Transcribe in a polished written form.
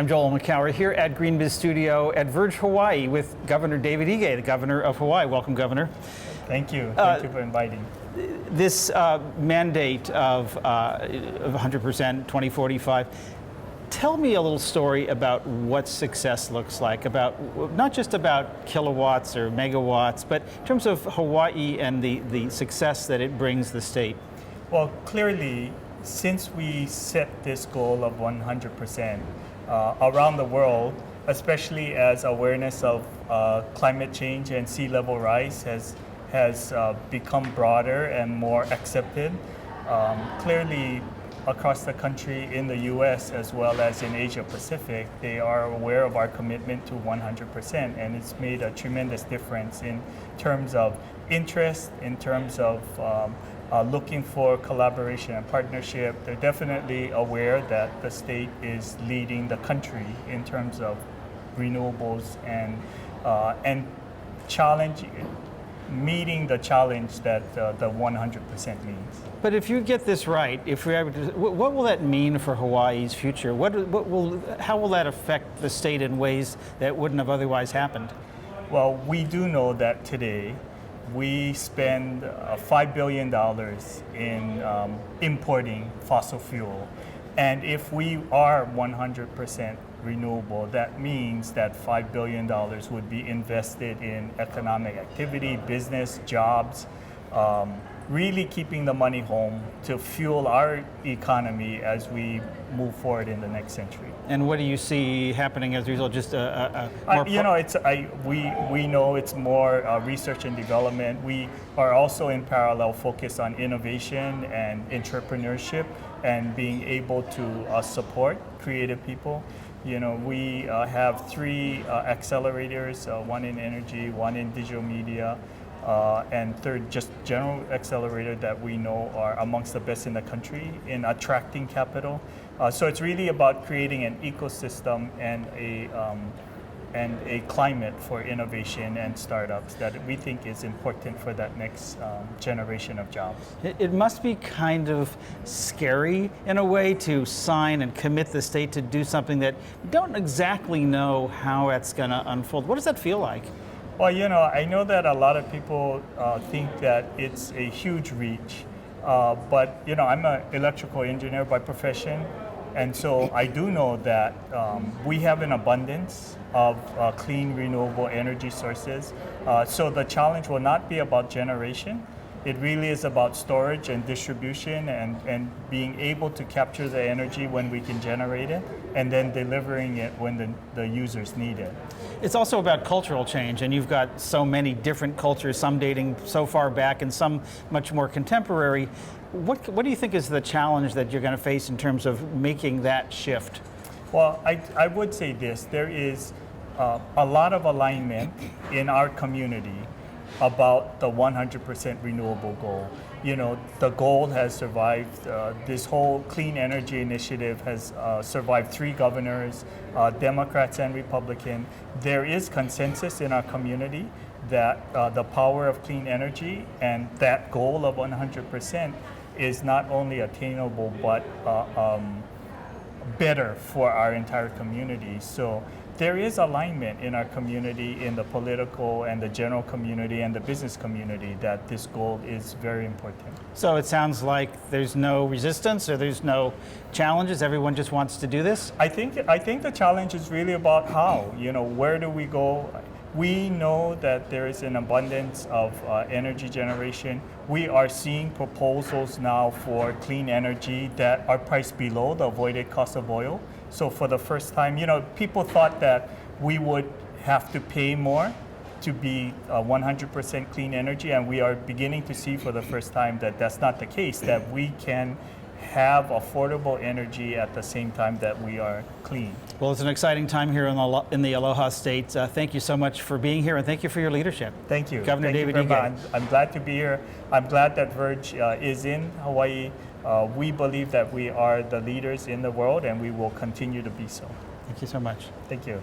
I'm Joel McCower here at GreenBiz Studio at Verge Hawaii with Governor David Ige, the governor of Hawaii. Welcome, Governor. Thank you. Thank you for inviting. This mandate of 100% 2045, tell me a little story about what success looks like, about not just about kilowatts or megawatts, but in terms of Hawaii and the success that it brings the state. Well, clearly, since we set this goal of 100% around the world, especially as awareness of climate change and sea level rise has become broader and more accepted, clearly across the country in the US as well as in Asia Pacific, they are aware of our commitment to 100%, and it's made a tremendous difference in terms of interest, in terms of looking for collaboration and partnership. They're definitely aware that the state is leading the country in terms of renewables and meeting the challenge that the 100% means. But if you get this right, what will that mean for Hawaii's future? How will that affect the state in ways that wouldn't have otherwise happened? Well, we do know that today we spend $5 billion in importing fossil fuel. And if we are 100% renewable, that means that $5 billion would be invested in economic activity, business, jobs, really keeping the money home to fuel our economy as we move forward in the next century. And what do you see happening as a result? Just we know it's more research and development. We are also in parallel focused on innovation and entrepreneurship and being able to support creative people. We have 3 accelerators, one in energy, one in digital media, and third, just general accelerator that we know are amongst the best in the country in attracting capital. So it's really about creating an ecosystem and a climate for innovation and startups that we think is important for that next generation of jobs. It must be kind of scary in a way to sign and commit the state to do something that you don't exactly know how it's going to unfold. What does that feel like? Well, I know that a lot of people think that it's a huge reach, but I'm an electrical engineer by profession, and so I do know that we have an abundance of clean, renewable energy sources. So the challenge will not be about generation. It really is about storage and distribution and being able to capture the energy when we can generate it and then delivering it when the users need it. It's also about cultural change, and you've got so many different cultures, some dating so far back and some much more contemporary. What do you think is the challenge that you're going to face in terms of making that shift? Well, I would say this. There is a lot of alignment in our community about the 100% renewable goal. The goal has survived, this whole clean energy initiative has survived 3 governors, Democrats and Republican. There is consensus in our community that the power of clean energy and that goal of 100% is not only attainable, but better for our entire community. So there is alignment in our community, in the political and the general community and the business community, that this goal is very important. So it sounds like there's no resistance or there's no challenges. Everyone just wants to do this? I think the challenge is really about how. Where do we go? We know that there is an abundance of energy generation. We are seeing proposals now for clean energy that are priced below the avoided cost of oil. So for the first time, people thought that we would have to pay more to be 100% clean energy, and we are beginning to see for the first time that that's not the case, that we can have affordable energy at the same time that we are clean. Well, it's an exciting time here in the Aloha State. Thank you so much for being here, and thank you for your leadership. Thank you. Governor David Ige. I'm glad to be here. I'm glad that Verge is in Hawaii. We believe that we are the leaders in the world, and we will continue to be so. Thank you so much. Thank you.